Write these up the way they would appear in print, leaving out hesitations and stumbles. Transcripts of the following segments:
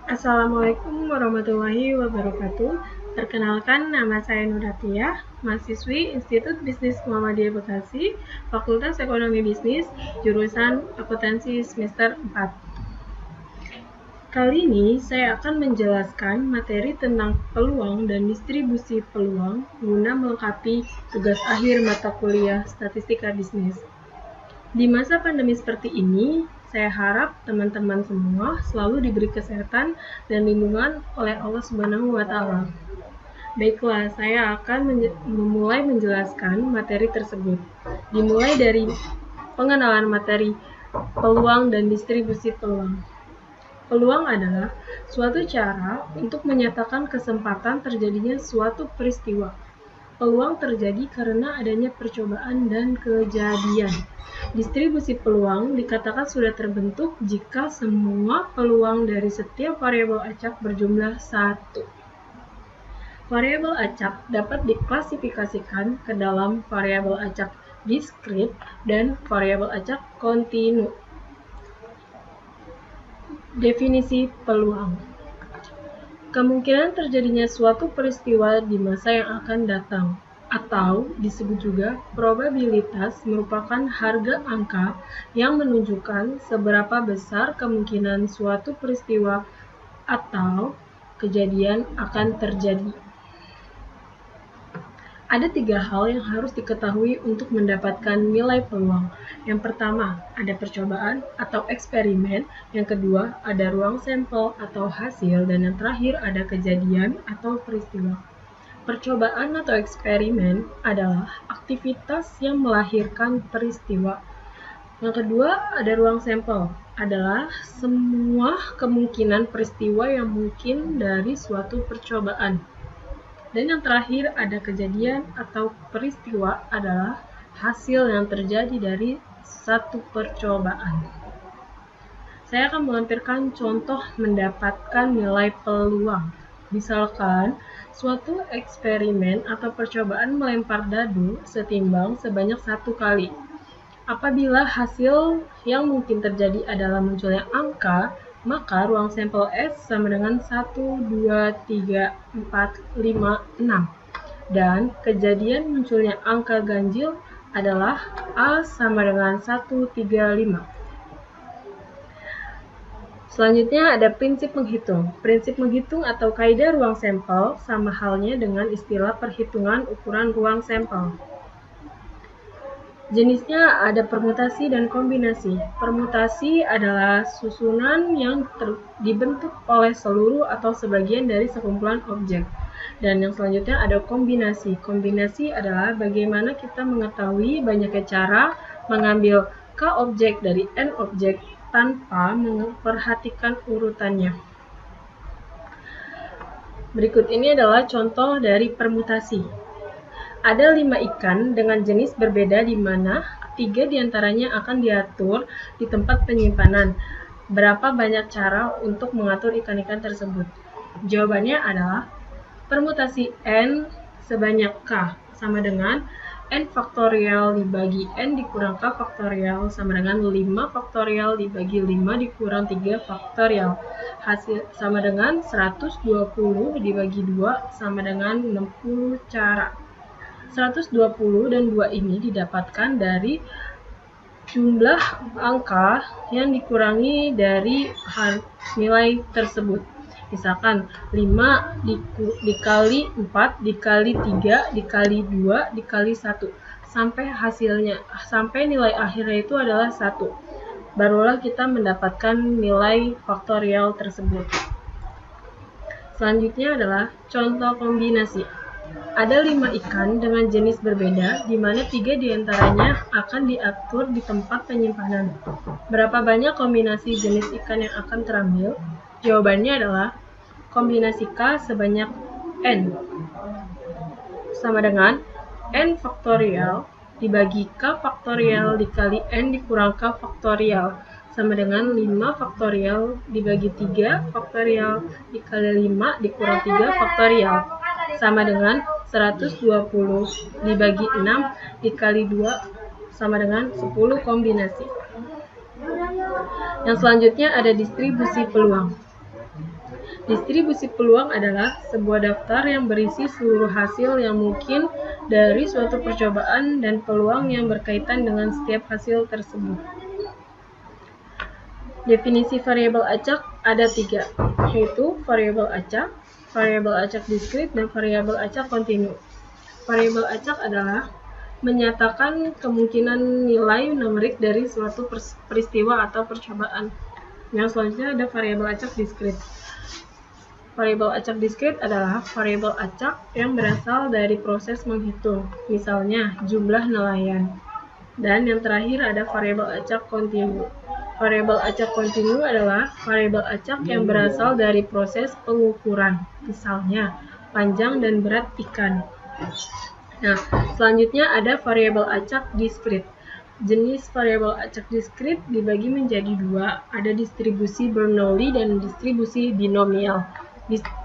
Assalamualaikum warahmatullahi wabarakatuh. Perkenalkan, nama saya Nuratiah, mahasiswi Institut Bisnis Muhammadiyah Bekasi, Fakultas Ekonomi Bisnis, jurusan Akuntansi semester 4. Kali ini saya akan menjelaskan materi tentang peluang dan distribusi peluang guna melengkapi tugas akhir mata kuliah Statistika Bisnis. Di masa pandemi seperti ini, saya harap teman-teman semua selalu diberi kesehatan dan lindungan oleh Allah Subhanahu wa Ta'ala. Baiklah, saya akan memulai menjelaskan materi tersebut. Dimulai dari pengenalan materi peluang dan distribusi peluang. Peluang adalah suatu cara untuk menyatakan kesempatan terjadinya suatu peristiwa. Peluang terjadi karena adanya percobaan dan kejadian. Distribusi peluang dikatakan sudah terbentuk jika semua peluang dari setiap variabel acak berjumlah 1. Variabel acak dapat diklasifikasikan ke dalam variabel acak diskrit dan variabel acak kontinu. Definisi peluang: kemungkinan terjadinya suatu peristiwa di masa yang akan datang, atau disebut juga probabilitas, merupakan harga angka yang menunjukkan seberapa besar kemungkinan suatu peristiwa atau kejadian akan terjadi. Ada 3 hal yang harus diketahui untuk mendapatkan nilai peluang. Yang pertama, ada percobaan atau eksperimen. Yang kedua, ada ruang sampel atau hasil. Dan yang terakhir, ada kejadian atau peristiwa. Percobaan atau eksperimen adalah aktivitas yang melahirkan peristiwa. Yang kedua, ada ruang sampel, adalah semua kemungkinan peristiwa yang mungkin dari suatu percobaan. Dan yang terakhir, ada kejadian atau peristiwa adalah hasil yang terjadi dari satu percobaan. Saya akan melampirkan contoh mendapatkan nilai peluang. Misalkan, suatu eksperimen atau percobaan melempar dadu setimbang sebanyak 1 kali. Apabila hasil yang mungkin terjadi adalah munculnya angka, maka ruang sampel S sama dengan 1, 2, 3, 4, 5, 6. Dan kejadian munculnya angka ganjil adalah A sama dengan 1, 3, 5. Selanjutnya ada prinsip menghitung. Prinsip menghitung atau kaidah ruang sampel sama halnya dengan istilah perhitungan ukuran ruang sampel. Jenisnya ada permutasi dan kombinasi. Permutasi adalah susunan yang dibentuk oleh seluruh atau sebagian dari sekumpulan objek. Dan yang selanjutnya ada kombinasi. Kombinasi adalah bagaimana kita mengetahui banyaknya cara mengambil K objek dari N objek tanpa memperhatikan urutannya. Berikut ini adalah contoh dari permutasi. Ada 5 ikan dengan jenis berbeda di mana 3 diantaranya akan diatur di tempat penyimpanan. Berapa banyak cara untuk mengatur ikan-ikan tersebut? Jawabannya adalah permutasi N sebanyak K sama dengan N faktorial dibagi N dikurang K faktorial sama dengan 5 faktorial dibagi 5 dikurang 3 faktorial. Hasil sama dengan 120 dibagi 2 sama dengan 60 cara. 120 dan 2 ini didapatkan dari jumlah angka yang dikurangi dari nilai tersebut. Misalkan 5 dikali 4 dikali 3 dikali 2 dikali 1 sampai nilai akhirnya itu adalah 1. Barulah kita mendapatkan nilai faktorial tersebut. Selanjutnya adalah contoh kombinasi. Ada 5 ikan dengan jenis berbeda, di mana 3 diantaranya akan diatur di tempat penyimpanan. Berapa banyak kombinasi jenis ikan yang akan terambil? Jawabannya adalah kombinasi K sebanyak N, sama dengan N faktorial dibagi K faktorial dikali N dikurang K faktorial, sama dengan 5 faktorial dibagi 3 faktorial dikali 5 dikurang 3 faktorial, sama dengan 120 dibagi 6 dikali 2 sama dengan 10 kombinasi. Yang selanjutnya ada distribusi peluang. Distribusi peluang adalah sebuah daftar yang berisi seluruh hasil yang mungkin dari suatu percobaan dan peluang yang berkaitan dengan setiap hasil tersebut. Definisi variabel acak ada 3, yaitu variabel acak diskrit, dan variabel acak kontinu. Variabel acak adalah menyatakan kemungkinan nilai numerik dari suatu peristiwa atau percobaan. Yang selanjutnya ada variabel acak diskrit. Variabel acak diskrit adalah variabel acak yang berasal dari proses menghitung, misalnya jumlah nelayan. Dan yang terakhir ada variabel acak kontinu. Variabel acak kontinu adalah variabel acak yang berasal dari proses pengukuran, misalnya panjang dan berat ikan. Nah, selanjutnya ada variabel acak diskrit. Jenis variabel acak diskrit dibagi menjadi 2, ada distribusi Bernoulli dan distribusi binomial.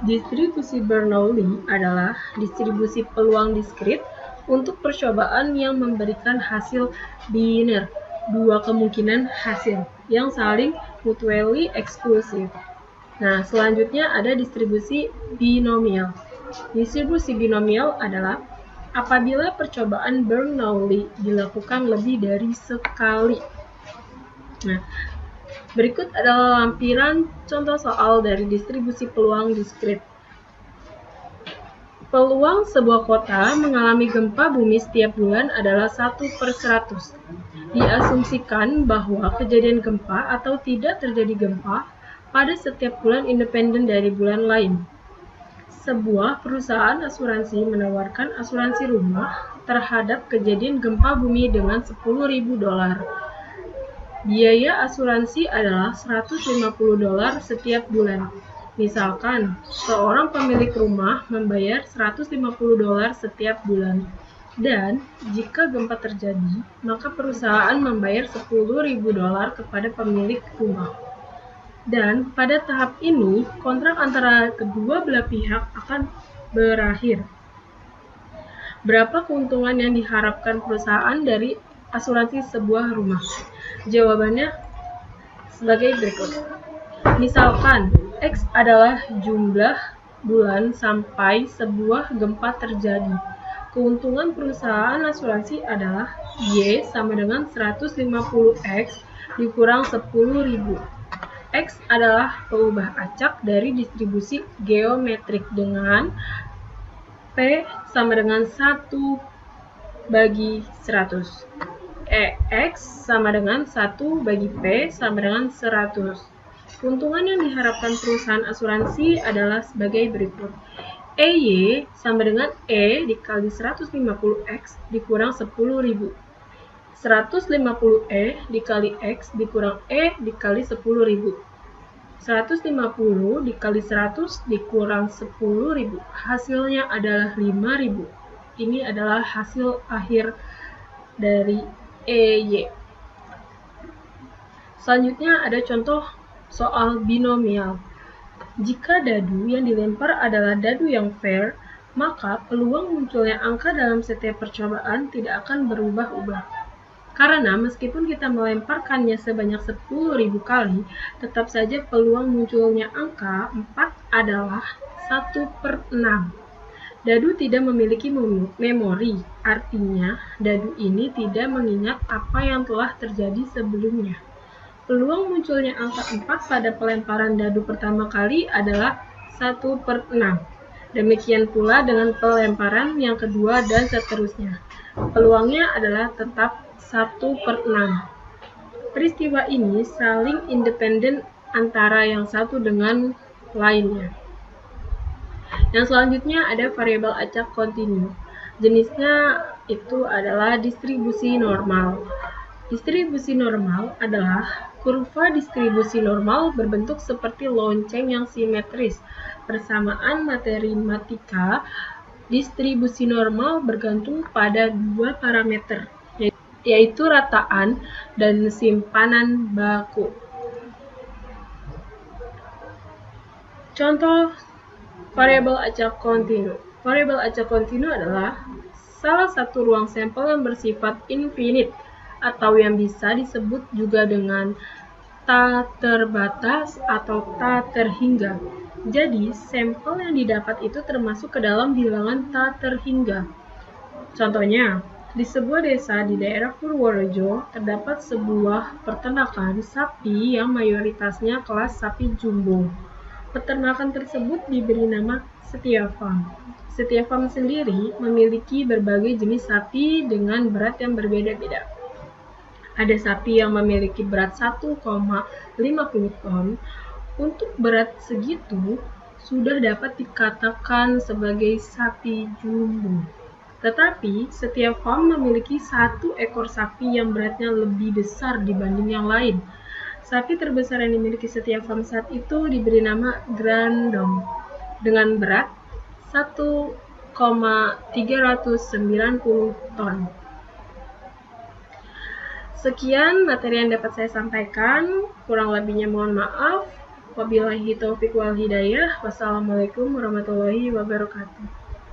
Distribusi Bernoulli adalah distribusi peluang diskrit untuk percobaan yang memberikan hasil biner, 2 kemungkinan hasil yang saling mutually exclusive. Nah, selanjutnya ada distribusi binomial. Distribusi binomial adalah apabila percobaan Bernoulli dilakukan lebih dari sekali. Nah, berikut adalah lampiran contoh soal dari distribusi peluang diskrit. Peluang sebuah kota mengalami gempa bumi setiap bulan adalah 1/100. Diasumsikan bahwa kejadian gempa atau tidak terjadi gempa pada setiap bulan independen dari bulan lain. Sebuah perusahaan asuransi menawarkan asuransi rumah terhadap kejadian gempa bumi dengan $10.000. Biaya asuransi adalah $150 setiap bulan. Misalkan, seorang pemilik rumah membayar $150 setiap bulan. Dan, jika gempa terjadi, maka perusahaan membayar $10.000 kepada pemilik rumah. Dan, pada tahap ini, kontrak antara kedua belah pihak akan berakhir. Berapa keuntungan yang diharapkan perusahaan dari asuransi sebuah rumah? Jawabannya sebagai berikut. Misalkan, X adalah jumlah bulan sampai sebuah gempa terjadi. Keuntungan perusahaan asuransi adalah Y sama dengan 150X dikurang 10.000. X adalah peubah acak dari distribusi geometrik dengan P sama dengan 1/100. X sama dengan 1/P sama dengan 100. Keuntungan yang diharapkan perusahaan asuransi adalah sebagai berikut. EY sama dengan E dikali 150X dikurang 10.000. 150E dikali X dikurang E dikali 10.000. 150 dikali 100 dikurang 10.000. Hasilnya adalah 5.000. Ini adalah hasil akhir dari EY. Selanjutnya ada contoh soal binomial. Jika dadu yang dilempar adalah dadu yang fair, maka peluang munculnya angka dalam setiap percobaan tidak akan berubah-ubah. Karena meskipun kita melemparkannya sebanyak 10.000 kali, tetap saja peluang munculnya angka 4 adalah 1/6. Dadu tidak memiliki memori, artinya dadu ini tidak mengingat apa yang telah terjadi sebelumnya. Peluang munculnya angka 4 pada pelemparan dadu pertama kali adalah 1/6. Demikian pula dengan pelemparan yang kedua dan seterusnya. Peluangnya adalah tetap 1/6. Peristiwa ini saling independen antara yang satu dengan lainnya. Yang selanjutnya ada variabel acak kontinu. Jenisnya itu adalah distribusi normal. Distribusi normal adalah kurva distribusi normal berbentuk seperti lonceng yang simetris. Persamaan matematika distribusi normal bergantung pada 2 parameter, yaitu rataan dan simpanan baku. Contoh variabel acak kontinu. Variabel acak kontinu adalah salah satu ruang sampel yang bersifat infinite, atau yang bisa disebut juga dengan tak terbatas atau tak terhingga. Jadi, sampel yang didapat itu termasuk ke dalam bilangan tak terhingga. Contohnya, di sebuah desa di daerah Purworejo, terdapat sebuah peternakan sapi yang mayoritasnya kelas sapi jumbo. Peternakan tersebut diberi nama Setia Farm. Setia Farm sendiri memiliki berbagai jenis sapi dengan berat yang berbeda-beda. Ada sapi yang memiliki berat 1,50 ton. Untuk berat segitu, sudah dapat dikatakan sebagai sapi jumbo. Tetapi, setiap farm memiliki satu ekor sapi yang beratnya lebih besar dibanding yang lain. Sapi terbesar yang dimiliki setiap farm saat itu diberi nama Grandong dengan berat 1,390 ton. Sekian materi yang dapat saya sampaikan, kurang lebihnya mohon maaf. Wabillahi taufiq wal hidayah. Wassalamualaikum warahmatullahi wabarakatuh.